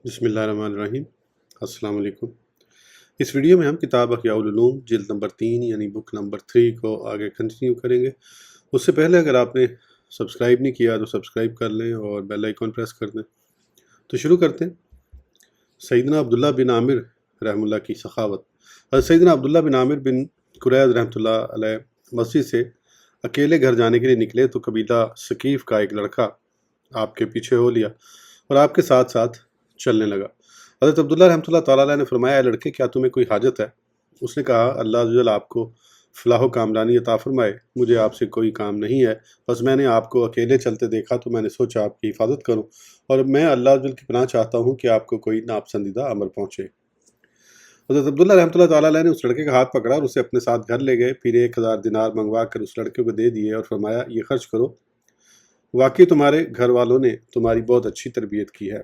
بسم اللہ الرحمن الرحیم۔ السلام علیکم۔ اس ویڈیو میں ہم کتاب احیاء العلوم جلد نمبر 3 یعنی بک نمبر 3 کو آگے کنٹینیو کریں گے۔ اس سے پہلے اگر آپ نے سبسکرائب نہیں کیا تو سبسکرائب کر لیں اور بیل آئیکن پریس کر دیں۔ تو شروع کرتے ہیں۔ سیدنا عبداللہ بن عامر رحمہ اللہ کی سخاوت۔ حضرت سیدنا عبداللہ بن عامر بن قریظ رحمۃ اللہ علیہ مسجد سے اکیلے گھر جانے کے لیے نکلے تو قبیلہ ثقیف کا ایک لڑکا آپ کے پیچھے ہو لیا اور آپ کے ساتھ ساتھ چلنے لگا۔ حضرت عبداللہ رحمۃ اللہ تعالیٰ علیہ نے فرمایا، اے لڑکے کیا تمہیں کوئی حاجت ہے؟ اس نے کہا، اللہ عز و جل آپ کو فلاح و کامرانی عطا فرمائے، مجھے آپ سے کوئی کام نہیں ہے، بس میں نے آپ کو اکیلے چلتے دیکھا تو میں نے سوچا آپ کی حفاظت کروں، اور میں اللہ عز و جل کی پناہ چاہتا ہوں کہ آپ کو کوئی ناپسندیدہ امر پہنچے۔ حضرت عبداللہ رحمۃ اللہ تعالیٰ علیہ نے اس لڑکے کا ہاتھ پکڑا اور اسے اپنے ساتھ گھر لے گئے، پھر 1000 دینار منگوا کر اس لڑکے کو دے دیے اور فرمایا، یہ خرچ کرو، واقعی تمہارے گھر والوں نے تمہاری بہت اچھی تربیت کی ہے۔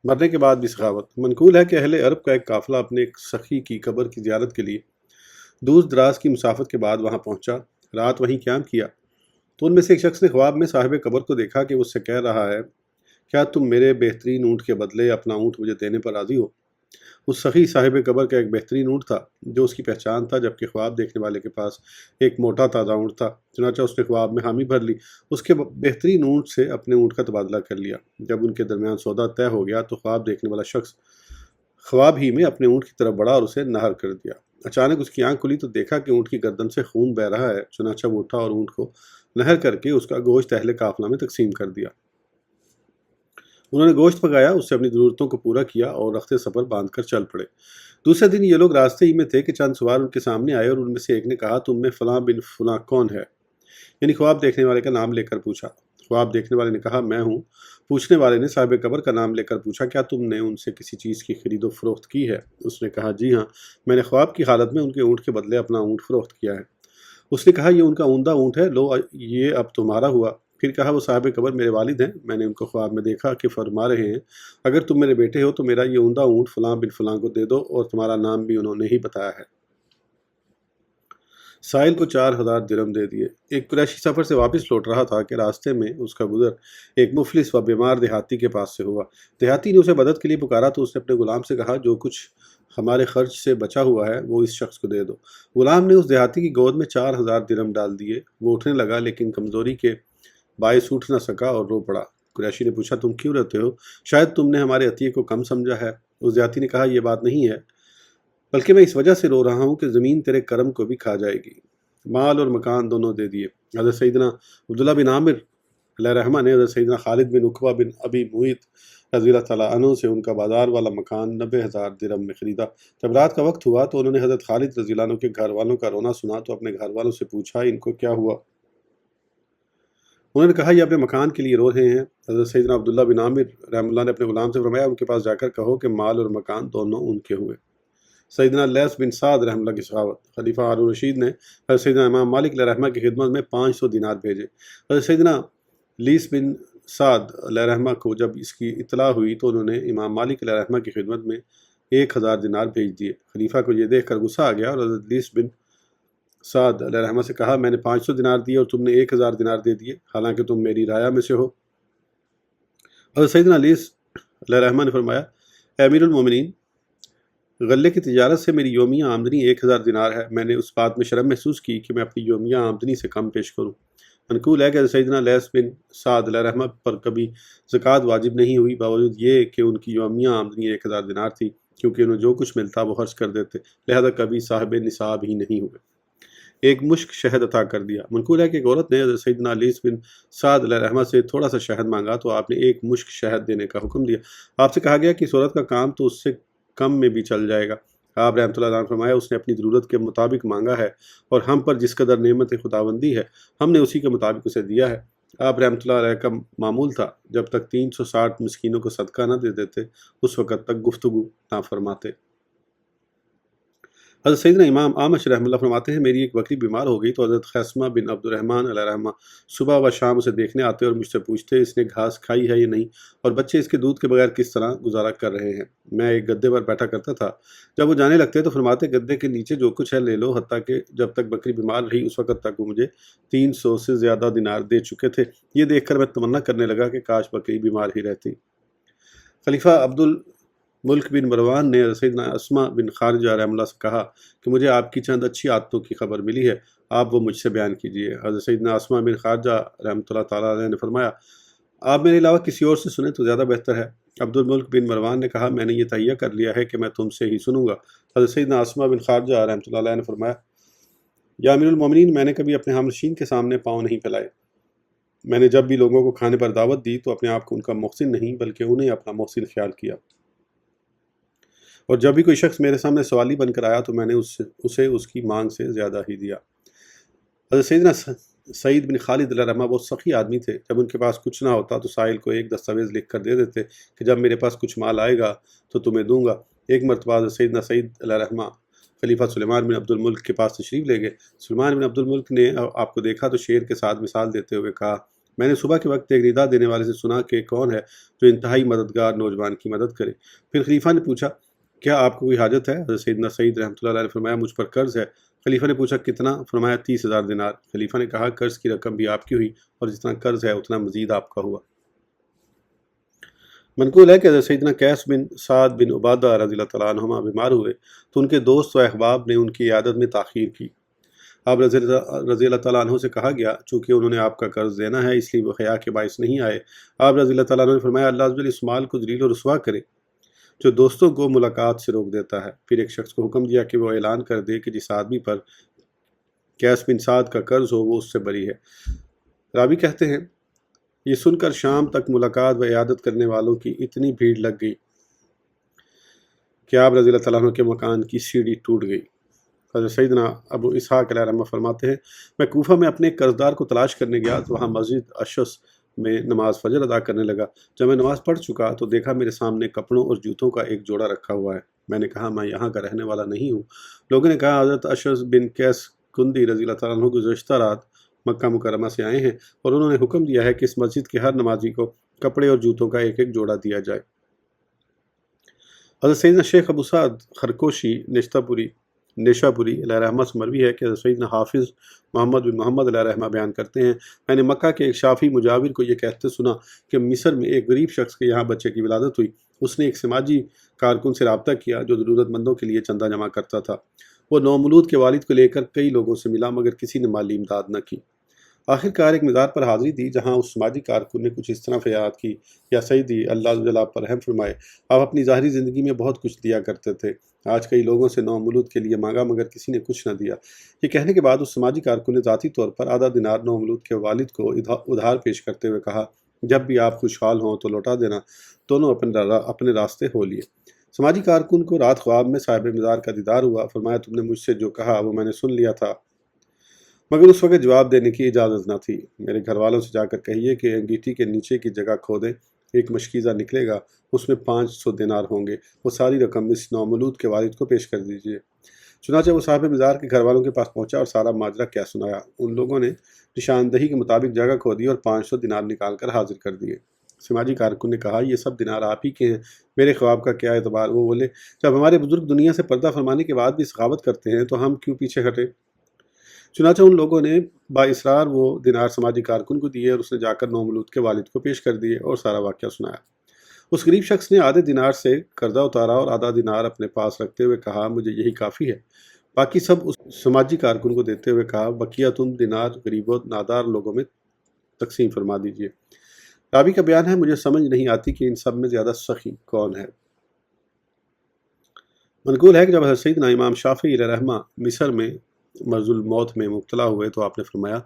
مرنے کے بعد بھی سخاوت۔ منقول ہے کہ اہل عرب کا ایک قافلہ اپنے ایک سخی کی قبر کی زیارت کے لیے دور دراز کی مسافت کے بعد وہاں پہنچا، رات وہیں قیام کیا تو ان میں سے ایک شخص نے خواب میں صاحب قبر کو دیکھا کہ وہ اس سے کہہ رہا ہے، کیا تم میرے بہترین اونٹ کے بدلے اپنا اونٹ مجھے دینے پر راضی ہو؟ اس سخی صاحب قبر کا ایک بہترین اونٹ تھا جو اس کی پہچان تھا، جبکہ خواب دیکھنے والے کے پاس ایک موٹا تازہ اونٹ تھا۔ چنانچہ اس نے خواب میں حامی بھر لی، اس کے بہترین اونٹ سے اپنے اونٹ کا تبادلہ کر لیا۔ جب ان کے درمیان سودا طے ہو گیا تو خواب دیکھنے والا شخص خواب ہی میں اپنے اونٹ کی طرف بڑھا اور اسے نہر کر دیا۔ اچانک اس کی آنکھ کھلی تو دیکھا کہ اونٹ کی گردن سے خون بہہ رہا ہے۔ چنانچہ وہ اٹھا اور اونٹ کو نہر کر کے اس کا گوشت اہل قافلہ میں تقسیم کر دیا۔ انہوں نے گوشت پکایا، اس سے اپنی ضرورتوں کو پورا کیا اور رخت سفر باندھ کر چل پڑے۔ دوسرے دن یہ لوگ راستے ہی میں تھے کہ چند سوار ان کے سامنے آئے اور ان میں سے ایک نے کہا، تم میں فلاں بن فلاں کون ہے؟ یعنی خواب دیکھنے والے کا نام لے کر پوچھا۔ خواب دیکھنے والے نے کہا، میں ہوں۔ پوچھنے والے نے صاحب قبر کا نام لے کر پوچھا، کیا تم نے ان سے کسی چیز کی خرید و فروخت کی ہے؟ اس نے کہا، جی ہاں، میں نے خواب کی حالت میں ان کے اونٹ کے بدلے اپنا اونٹ فروخت کیا ہے۔ اس نے کہا، یہ ان کا عمدہ اونٹ ہے، لو یہ اب تمہارا ہوا۔ پھر کہا، وہ صاحب قبر میرے والد ہیں، میں نے ان کو خواب میں دیکھا کہ فرما رہے ہیں، اگر تم میرے بیٹے ہو تو میرا یہ عمدہ اونٹ فلاں بن فلاں کو دے دو، اور تمہارا نام بھی انہوں نے ہی بتایا ہے۔ سائل کو 4000 درہم دے دیے۔ ایک قریشی سفر سے واپس لوٹ رہا تھا کہ راستے میں اس کا گزر ایک مفلس و بیمار دیہاتی کے پاس سے ہوا۔ دیہاتی نے اسے مدد کے لیے پکارا تو اس نے اپنے غلام سے کہا، جو کچھ ہمارے خرچ سے بچا ہوا ہے وہ اس شخص کو دے دو۔ غلام نے اس دیہاتی کی گود میں 4000 درہم ڈال دیے۔ وہ اٹھنے لگا لیکن کمزوری کے باعث اٹھ نہ سکا اور رو پڑا۔ قریشی نے پوچھا، تم کیوں روتے ہو؟ شاید تم نے ہمارے عطیے کو کم سمجھا ہے۔ اس دیہاتی نے کہا، یہ بات نہیں ہے، بلکہ میں اس وجہ سے رو رہا ہوں کہ زمین تیرے کرم کو بھی کھا جائے گی۔ مال اور مکان دونوں دے دیے۔ حضرت سیدنا عبداللہ بن عامر علیہ رحمہ نے حضرت سیدنا خالد بن عقبہ بن ابی معیط رضی اللہ تعالیٰ عنہ سے ان کا بازار والا مکان 90,000 درہم میں خریدا۔ جب رات کا وقت ہوا تو انہوں نے حضرت خالد رضی اللہ عنہ کے گھر والوں کا رونا سنا تو اپنے گھر والوں سے پوچھا، ان کو کیا ہوا؟ انہوں نے کہا، یہ اپنے مکان کے لیے رو رہے ہیں۔ حضرت سیدنا عبداللہ بن عامر رحمہ اللہ نے اپنے غلام سے فرمایا، ان کے پاس جا کر کہو کہ مال اور مکان دونوں ان کے ہوئے۔ سیدنا لیث بن سعد رحمہ اللہ کی سخاوت۔ خلیفہ ہارون رشید نے حضرت سیدنا امام مالک علیہ رحمہ کی خدمت میں 500 دینار بھیجے۔ حضرت سیدنا لیث بن سعد علیہ رحمہ کو جب اس کی اطلاع ہوئی تو انہوں نے امام مالک علیہ رحمہ کی خدمت میں 1000 دینار بھیج دیے۔ خلیفہ کو یہ دیکھ کر غصہ آ گیا اور حضرت لیث بن سعد علیہ رحمہ سے کہا، میں نے 500 دینار دیے اور تم نے 1000 دینار دے دیے، حالانکہ تم میری رعایا میں سے ہو۔ حضرت سیدنا لیث علیہ رحمہ نے فرمایا، اے امیر المومنین، غلے کی تجارت سے میری یومیہ آمدنی 1000 دینار ہے۔ میں نے اس بات میں شرم محسوس کی کہ میں اپنی یومیہ آمدنی سے کم پیش کروں۔ منقول ہے کہ سیدنا لیث بن سعد علیہ رحمہ پر کبھی زکوٰۃ واجب نہیں ہوئی، باوجود یہ کہ ان کی یومیہ آمدنی 1000 دینار تھی، کیونکہ انہیں جو کچھ ملتا وہ خرچ کر دیتے، لہذا کبھی صاحب نصاب ہی نہیں ہوئے۔ ایک مشک شہد عطا کر دیا۔ منقول ہے کہ ایک عورت نے حضرت سیدنا لیث بن سعد علیہ رحمہ سے تھوڑا سا شہد مانگا تو آپ نے ایک مشک شہد دینے کا حکم دیا۔ آپ سے کہا گیا کہ اس عورت کا کام تو اس سے کم میں بھی چل جائے گا۔ آپ رحمۃ اللہ علیہ نے فرمایا، اس نے اپنی ضرورت کے مطابق مانگا ہے اور ہم پر جس قدر نعمت خداوندی ہے ہم نے اسی کے مطابق اسے دیا ہے۔ آپ رحمۃ اللہ علیہ کا معمول تھا، جب تک 360 مسکینوں کو صدقہ نہ دے دیتے اس وقت تک گفتگو نہ فرماتے۔ حضرت سیدنا امام اعمش رحمہ اللہ فرماتے ہیں، میری ایک بکری بیمار ہو گئی تو حضرت خیثمہ بن عبد الرحمن علیہ رحمہ صبح و شام اسے دیکھنے آتے اور مجھ سے پوچھتے، اس نے گھاس کھائی ہے یا نہیں، اور بچے اس کے دودھ کے بغیر کس طرح گزارا کر رہے ہیں۔ میں ایک گدے پر بیٹھا کرتا تھا، جب وہ جانے لگتے تو فرماتے، گدے کے نیچے جو کچھ ہے لے لو، حتیٰ کہ جب تک بکری بیمار رہی اس وقت تک وہ مجھے 300 سے زیادہ دینار دے چکے تھے۔ یہ دیکھ کر میں تمنا کرنے لگا کہ کاش بکری بیمار ہی رہتی۔ خلیفہ عبد الملک بن مروان نے سیدنا اسما بن خارجہ رحمہ اللہ سے کہا کہ مجھے آپ کی چند اچھی عادتوں کی خبر ملی ہے، آپ وہ مجھ سے بیان کیجیے۔ حضرت سیدنا اسما بن خارجہ رحمۃ اللہ تعالیٰ علیہ نے فرمایا، آپ میرے علاوہ کسی اور سے سنیں تو زیادہ بہتر ہے۔ عبد الملک بن مروان نے کہا، میں نے یہ تہیہ کر لیا ہے کہ میں تم سے ہی سنوں گا۔ حضرت سیدنا اسما بن خارجہ رحمۃ اللہ علیہ نے فرمایا، یا امیر المومنین، میں نے کبھی اپنے ہمنشین کے سامنے پاؤں نہیں پھیلائے۔ میں نے جب بھی لوگوں کو کھانے پر دعوت دی تو اپنے آپ کو ان کا محسن نہیں بلکہ انہیں اپنا محسن خیال کیا، اور جب بھی کوئی شخص میرے سامنے سوالی بن کر آیا تو میں نے اسے اس کی مانگ سے زیادہ ہی دیا۔ حضرت سیدنا سعید بن خالد علیہ رحمہ بہت سخی آدمی تھے۔ جب ان کے پاس کچھ نہ ہوتا تو سائل کو ایک دستاویز لکھ کر دے دیتے کہ جب میرے پاس کچھ مال آئے گا تو تمہیں دوں گا۔ ایک مرتبہ حضرت سیدنا سعید علیہ رحمہ خلیفہ سلیمان بن عبد الملک کے پاس تشریف لے گئے۔ سلیمان بن عبد الملک نے آپ کو دیکھا تو شعر کے ساتھ مثال دیتے ہوئے کہا، میں نے صبح کے وقت ایک ندا دینے والے سے سنا کہ کون ہے جو انتہائی مددگار نوجوان کی مدد کرے۔ پھر خلیفہ نے پوچھا، کیا آپ کو کوئی حاجت ہے؟ حضرت سیدنا سعید رحمۃ اللہ علیہ نے فرمایا، مجھ پر قرض ہے۔ خلیفہ نے پوچھا، کتنا؟ فرمایا 30,000 دینار۔ خلیفہ نے کہا، قرض کی رقم بھی آپ کی ہوئی اور جتنا قرض ہے اتنا مزید آپ کا ہوا۔ منقول ہے کہ حضرت سیدنا قیس بن سعد بن عبادہ رضی اللہ تعالیٰ عنہما بیمار ہوئے تو ان کے دوست و احباب نے ان کی عیادت میں تاخیر کی۔ آپ رضی اللہ تعالیٰ عنہ سے کہا گیا، چونکہ انہوں نے آپ کا قرض دینا ہے اس لیے وہ حیا کے باعث نہیں آئے۔ آپ رضی اللہ تعالیٰ عنہ نے فرمایا، اللہ عز و جل اس مال کو ذلیل و رسوا کرے جو دوستوں کو ملاقات سے روک دیتا ہے۔ پھر ایک شخص کو حکم دیا کہ وہ اعلان کر دے کہ جس آدمی پر قیس بن سعد کا قرض ہو وہ اس سے بری ہے۔ راوی کہتے ہیں، یہ سن کر شام تک ملاقات و عیادت کرنے والوں کی اتنی بھیڑ لگ گئی کہ آپ رضی اللہ تعالیٰ عنہ کے مکان کی سیڑھی ٹوٹ گئی۔ حضرت سیدنا ابو اسحاق علیہ رحمہ فرماتے ہیں، میں کوفہ میں اپنے قرضدار کو تلاش کرنے گیا تو وہاں مسجد اشس میں نماز فجر ادا کرنے لگا۔ جب میں نماز پڑھ چکا تو دیکھا میرے سامنے کپڑوں اور جوتوں کا ایک جوڑا رکھا ہوا ہے۔ میں نے کہا، میں یہاں کا رہنے والا نہیں ہوں۔ لوگوں نے کہا، حضرت اشس بن قیس کندی رضی اللہ تعالیٰ عنہ گزشتہ رات مکہ مکرمہ سے آئے ہیں اور انہوں نے حکم دیا ہے کہ اس مسجد کے ہر نمازی کو کپڑے اور جوتوں کا ایک ایک جوڑا دیا جائے۔ حضرت سیدنا شیخ ابو سعد خرکوشی نیشاپوری علیہ رحمہ سے مروی ہے کہ حضرت سیدنا حافظ محمد بن محمد علیہ رحمہ بیان کرتے ہیں، میں نے مکہ کے ایک شافی مجاور کو یہ کہتے سنا کہ مصر میں ایک غریب شخص کے یہاں بچے کی ولادت ہوئی۔ اس نے ایک سماجی کارکن سے رابطہ کیا جو ضرورت مندوں کے لیے چندہ جمع کرتا تھا۔ وہ نومولود کے والد کو لے کر کئی لوگوں سے ملا مگر کسی نے مالی امداد نہ کی۔ آخر کار ایک مزار پر حاضری دی جہاں اس سماجی کارکن نے کچھ اس طرح فریاد کی، یا سیدی، اللہ عز و جل آپ پر رحم فرمائے، آپ اپنی ظاہری زندگی میں بہت کچھ دیا کرتے تھے، آج کئی لوگوں سے نومولود کے لیے مانگا مگر کسی نے کچھ نہ دیا۔ یہ کہنے کے بعد اس سماجی کارکن نے ذاتی طور پر آدھا دینار نومولود کے والد کو ادھار پیش کرتے ہوئے کہا، جب بھی آپ خوشحال ہوں تو لوٹا دینا۔ دونوں اپنے راستے ہو لیے۔ سماجی کارکن کو رات خواب میں صاحب مزار کا دیدار ہوا۔ فرمایا، تم نے مجھ سے جو کہا وہ میں نے سن لیا تھا مگر اس وقت جواب دینے کی اجازت نہ تھی۔ میرے گھر والوں سے جا کر کہیے کہ انگیٹھی کے نیچے کی جگہ کھودیں، ایک مشکیزہ نکلے گا، اس میں 500 دینار ہوں گے، وہ ساری رقم اس نومولود کے والد کو پیش کر دیجیے۔ چنانچہ وہ صاحب مزار کے گھر والوں کے پاس پہنچا اور سارا ماجرا کیا سنایا۔ ان لوگوں نے نشاندہی کے مطابق جگہ کھودی اور 500 دینار نکال کر حاضر کر دیے۔ سماجی کارکن نے کہا، یہ سب دینار آپ ہی کے ہیں، میرے خواب کا کیا اعتبار؟ وہ بولے، جب ہمارے بزرگ دنیا سے پردہ فرمانے کے بعد بھی سخاوت کرتے ہیں تو ہم کیوں پیچھے ہٹے؟ چنانچہ ان لوگوں نے بااصرار وہ دینار سماجی کارکن کو دیے اور اس نے جا کر نومولود کے والد کو پیش کر دیے اور سارا واقعہ سنایا۔ اس غریب شخص نے آدھے دینار سے قرضہ اتارا اور آدھا دینار اپنے پاس رکھتے ہوئے کہا، مجھے یہی کافی ہے۔ باقی سب اس سماجی کارکن کو دیتے ہوئے کہا، بقیہ تم دینار غریب و نادار لوگوں میں تقسیم فرما دیجیے۔ راوی کا بیان ہے، مجھے سمجھ نہیں آتی کہ ان سب میں زیادہ سخی کون ہے۔ منقول ہے کہ جب حضرت سیدنا امام شافعی علیہ رحمہ مصر میں مرض الموت میں مبتلا ہوئے تو آپ نے فرمایا،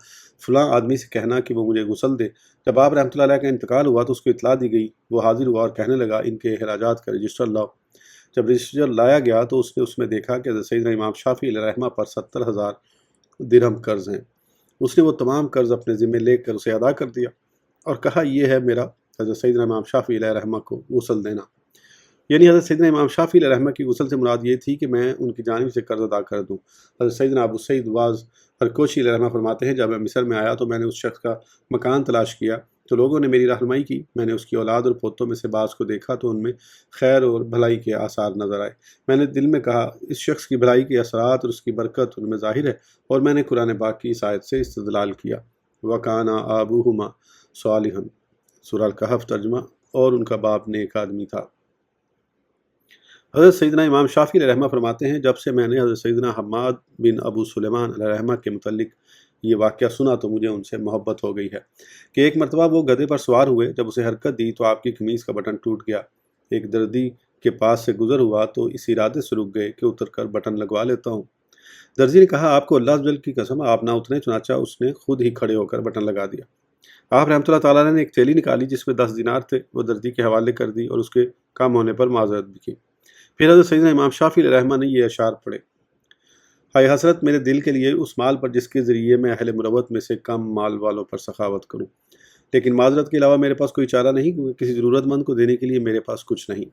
فلاں آدمی سے کہنا کہ وہ مجھے غسل دے۔ جب آپ رحمۃ اللہ علیہ کا انتقال ہوا تو اس کو اطلاع دی گئی۔ وہ حاضر ہوا اور کہنے لگا، ان کے اخراجات کا رجسٹر لاؤ۔ جب رجسٹر لایا گیا تو اس نے دیکھا کہ حضرت سیدنا امام شافعی علیہ رحمہ پر 70,000 درہم قرض ہیں۔ اس نے وہ تمام قرض اپنے ذمہ لے کر اسے ادا کر دیا اور کہا، یہ ہے میرا حضرت سیدنا امام شافعی علیہ رحمہ کو غسل دینا۔ یعنی حضرت سیدنا امام شافعی علیہ رحمہ کی غسل سے مراد یہ تھی کہ میں ان کی جانب سے قرض ادا کر دوں۔ حضرت سیدنا ابو سعید واز خرکوشی علیہ رحمہ فرماتے ہیں، جب میں مصر میں آیا تو میں نے اس شخص کا مکان تلاش کیا تو لوگوں نے میری رہنمائی کی۔ میں نے اس کی اولاد اور پوتوں میں سے بعض کو دیکھا تو ان میں خیر اور بھلائی کے آثار نظر آئے۔ میں نے دل میں کہا، اس شخص کی بھلائی کے اثرات اور اس کی برکت ان میں ظاہر ہے، اور میں نے قرآن پاک کی اس آیت سے استدلال کیا، وَكَانَ آبُوهُمَا صَالِحًا، سورہ الکہف ترجمہ اور ان کا باپ نیک آدمی تھا۔ حضرت سیدنا امام شافعی علیہ رحمہ فرماتے ہیں جب سے میں نے حضرت سیدنا حماد بن ابو سلیمان علیہ رحمہ کے متعلق یہ واقعہ سنا تو مجھے ان سے محبت ہو گئی ہے کہ ایک مرتبہ وہ گدھے پر سوار ہوئے، جب اسے حرکت دی تو آپ کی قمیض کا بٹن ٹوٹ گیا۔ ایک دردی کے پاس سے گزر ہوا تو اس ارادے سے رک گئے کہ اتر کر بٹن لگوا لیتا ہوں۔ درزی نے کہا آپ کو اللہ عز و جل کی قسم آپ نہ اترے، چنانچہ اس نے خود ہی کھڑے ہو کر بٹن لگا دیا۔ آپ رحمۃ اللہ تعالیٰ نے ایک تھیلی نکالی جس میں 10 دینار تھے، وہ دردی کے حوالے کر دی اور اس کے کم ہونے پر معذرت بھی کی۔ پھر حضرت سیدنا امام شافعی علیہ رحمہ نے یہ اشعار پڑھے: ہائے حسرت میرے دل کے لیے اس مال پر جس کے ذریعے میں اہل مروت میں سے کم مال والوں پر سخاوت کروں، لیکن معذرت کے علاوہ میرے پاس کوئی چارہ نہیں، کیونکہ کسی ضرورت مند کو دینے کے لیے میرے پاس کچھ نہیں۔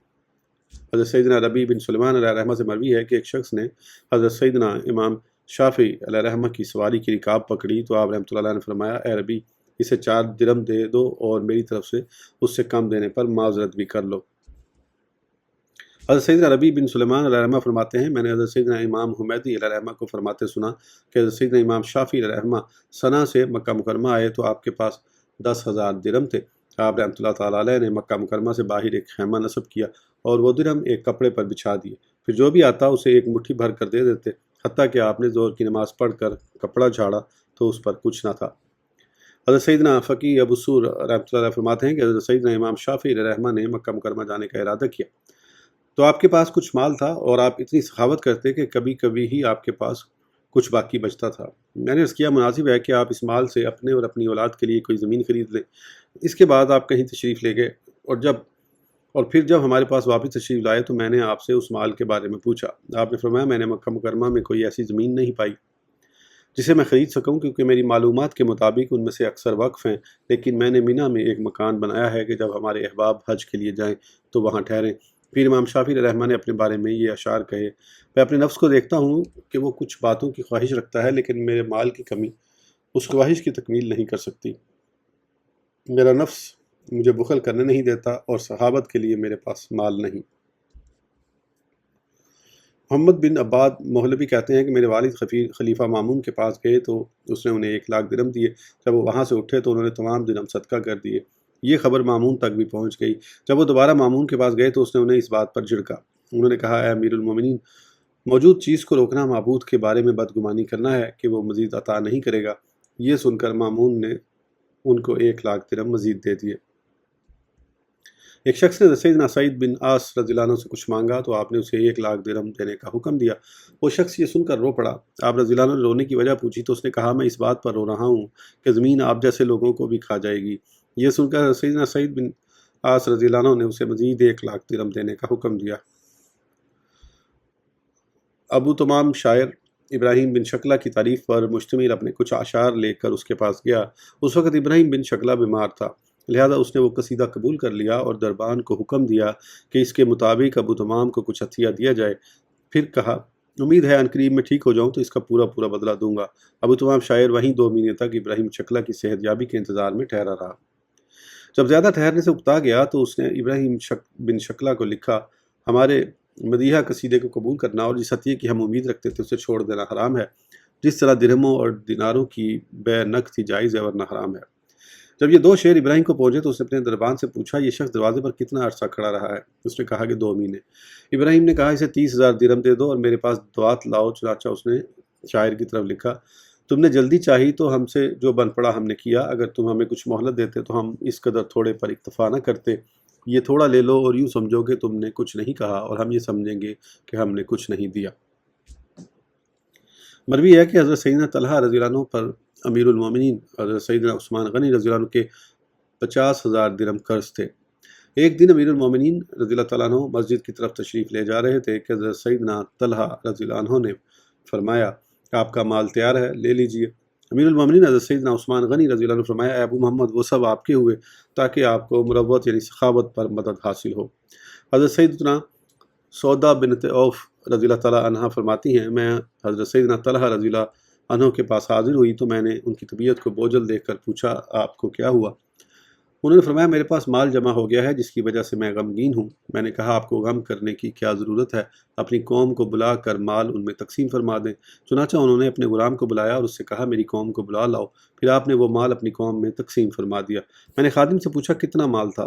حضرت سیدنا ربیع بن سلیمان علیہ رحمہ سے مروی ہے کہ ایک شخص نے حضرت سیدنا امام شافعی علیہ رحمہ کی سواری کی رکاب پکڑی تو آپ رحمۃ اللہ علیہ نے فرمایا اے ربیع، اسے 4 درہم دے دو اور میری طرف سے اس سے کم دینے پر معذرت بھی کر لو۔ حضرت سیدنا ربیع بن سلیمان علیہ رحمہ فرماتے ہیں میں نے حضرت سیدنا امام حمیدی علیہ رحمہ کو فرماتے سنا کہ حضرت سیدنا امام شافعی علیہ رحمہ صنعا سے مکہ مکرمہ آئے تو آپ کے پاس 10,000 درہم تھے۔ آپ رحمۃ اللہ تعالیٰ علیہ نے مکہ مکرمہ سے باہر ایک خیمہ نصب کیا اور وہ درہم ایک کپڑے پر بچھا دیے، پھر جو بھی آتا اسے ایک مٹھی بھر کر دے دیتے، حتیٰ کہ آپ نے ظہر کی نماز پڑھ کر کپڑا جھاڑا تو اس پر کچھ نہ تھا۔ حضرت سیدنا فقیہ ابو سور رحمۃ اللہ علیہ فرماتے ہیں کہ حضرت سیدنا امام شافعی علیہ رحمہ نے مکہ مکرمہ جانے کا ارادہ کیا تو آپ کے پاس کچھ مال تھا اور آپ اتنی سخاوت کرتے کہ کبھی کبھی ہی آپ کے پاس کچھ باقی بچتا تھا۔ میں نے عرض کیا مناسب ہے کہ آپ اس مال سے اپنے اور اپنی اولاد کے لیے کوئی زمین خرید لیں۔ اس کے بعد آپ کہیں تشریف لے گئے اور پھر جب ہمارے پاس واپس تشریف لائے تو میں نے آپ سے اس مال کے بارے میں پوچھا۔ آپ نے فرمایا میں نے مکہ مکرمہ میں کوئی ایسی زمین نہیں پائی جسے میں خرید سکوں، کیونکہ میری معلومات کے مطابق ان میں سے اکثر وقف ہیں، لیکن میں نے مینا میں ایک مکان بنایا ہے کہ جب ہمارے احباب حج کے لیے جائیں تو وہاں ٹھہریں۔ پھر امام شافعی علیہ رحمہ نے اپنے بارے میں یہ اشعار کہے: میں اپنے نفس کو دیکھتا ہوں کہ وہ کچھ باتوں کی خواہش رکھتا ہے، لیکن میرے مال کی کمی اس خواہش کی تکمیل نہیں کر سکتی۔ میرا نفس مجھے بخل کرنے نہیں دیتا اور صحابت کے لیے میرے پاس مال نہیں۔ محمد بن عباد مہلبی کہتے ہیں کہ میرے والد خلیفہ مامون کے پاس گئے تو اس نے انہیں 1,00,000 درہم دیے۔ جب وہ وہاں سے اٹھے تو انہوں نے تمام درہم صدقہ کر دیے۔ یہ خبر مامون تک بھی پہنچ گئی۔ جب وہ دوبارہ مامون کے پاس گئے تو اس نے انہیں اس بات پر جھڑکا۔ انہوں نے کہا اے امیر المومنین، موجود چیز کو روکنا معبود کے بارے میں بدگمانی کرنا ہے کہ وہ مزید عطا نہیں کرے گا۔ یہ سن کر مامون نے ان کو 1,00,000 درہم مزید دے دیے۔ ایک شخص نے سیدنا سعید بن عاص رضی اللہ عنہ سے کچھ مانگا تو آپ نے اسے 1,00,000 درہم دینے کا حکم دیا۔ وہ شخص یہ سن کر رو پڑا۔ آپ رضی اللہ عنہ نے رونے کی وجہ پوچھی تو اس نے کہا میں اس بات پر رو رہا ہوں کہ زمین آپ جیسے لوگوں کو بھی کھا جائے گی۔ یہ سن کر سیدنا سعید بن عاص رضی اللہ عنہ نے اسے مزید 1,00,000 درہم دینے کا حکم دیا۔ ابو تمام شاعر ابراہیم بن شکلہ کی تعریف پر مشتمل اپنے کچھ اشعار لے کر اس کے پاس گیا۔ اس وقت ابراہیم بن شکلہ بیمار تھا، لہذا اس نے وہ قصیدہ قبول کر لیا اور دربان کو حکم دیا کہ اس کے مطابق ابو تمام کو کچھ عطیہ دیا جائے۔ پھر کہا امید ہے عنقریب میں ٹھیک ہو جاؤں تو اس کا پورا پورا بدلہ دوں گا۔ ابو تمام شاعر وہیں 2 مہینے تک ابراہیم شکلہ کی صحت یابی کے انتظار میں ٹھہرا رہا۔ جب زیادہ ٹھہرنے سے اکتا گیا تو اس نے ابراہیم بن شکلہ کو لکھا ہمارے مدیحہ قصیدے کو قبول کرنا اور جس عطیے کی ہم امید رکھتے تھے اسے چھوڑ دینا حرام ہے، جس طرح درہموں اور دیناروں کی بے نقد ہی جائز ہے ورنہ حرام ہے۔ جب یہ 2 شعر ابراہیم کو پہنچے تو اس نے اپنے دربان سے پوچھا یہ شخص دروازے پر کتنا عرصہ کھڑا رہا ہے؟ اس نے کہا کہ 2 مہینے۔ ابراہیم نے کہا اسے 30,000 درہم دے دو اور میرے پاس دوات لاؤ۔ چنانچہ اس نے شاعر کی طرف لکھا تم نے جلدی چاہی تو ہم سے جو بن پڑا ہم نے کیا، اگر تم ہمیں کچھ مہلت دیتے تو ہم اس قدر تھوڑے پر اکتفا نہ کرتے۔ یہ تھوڑا لے لو اور یوں سمجھو کہ تم نے کچھ نہیں کہا اور ہم یہ سمجھیں گے کہ ہم نے کچھ نہیں دیا۔ مروی ہے کہ حضرت سیدنا طلحہ رضی اللہ عنہ پر امیر المومنین حضرت سیدنا عثمان غنی رضی اللہ عنہ کے 50,000 درہم قرض تھے۔ ایک دن امیر المومنین رضی اللہ تعالیٰ عنہ مسجد کی طرف تشریف لے جا رہے تھے کہ حضرت سیدنا طلحہ رضی اللہ عنہ نے فرمایا آپ کا مال تیار ہے، لے لیجئے۔ امیر المومنین حضرت سیدنا عثمان غنی رضی اللہ عنہ فرمایا اے ابو محمد وہ سب آپ کے ہوئے تاکہ آپ کو مروت یعنی سخاوت پر مدد حاصل ہو۔ حضرت سیدنا سودا بنت عوف رضی اللہ تعالیٰ عنہ فرماتی ہیں میں حضرت سیدنا طلحہ رضی اللہ عنہ کے پاس حاضر ہوئی تو میں نے ان کی طبیعت کو بوجھل دیکھ کر پوچھا آپ کو کیا ہوا؟ انہوں نے فرمایا میرے پاس مال جمع ہو گیا ہے جس کی وجہ سے میں غمگین ہوں۔ میں نے کہا آپ کو غم کرنے کی کیا ضرورت ہے، اپنی قوم کو بلا کر مال ان میں تقسیم فرما دیں۔ چنانچہ انہوں نے اپنے غلام کو بلایا اور اس سے کہا میری قوم کو بلا لاؤ، پھر آپ نے وہ مال اپنی قوم میں تقسیم فرما دیا۔ میں نے خادم سے پوچھا کتنا مال تھا؟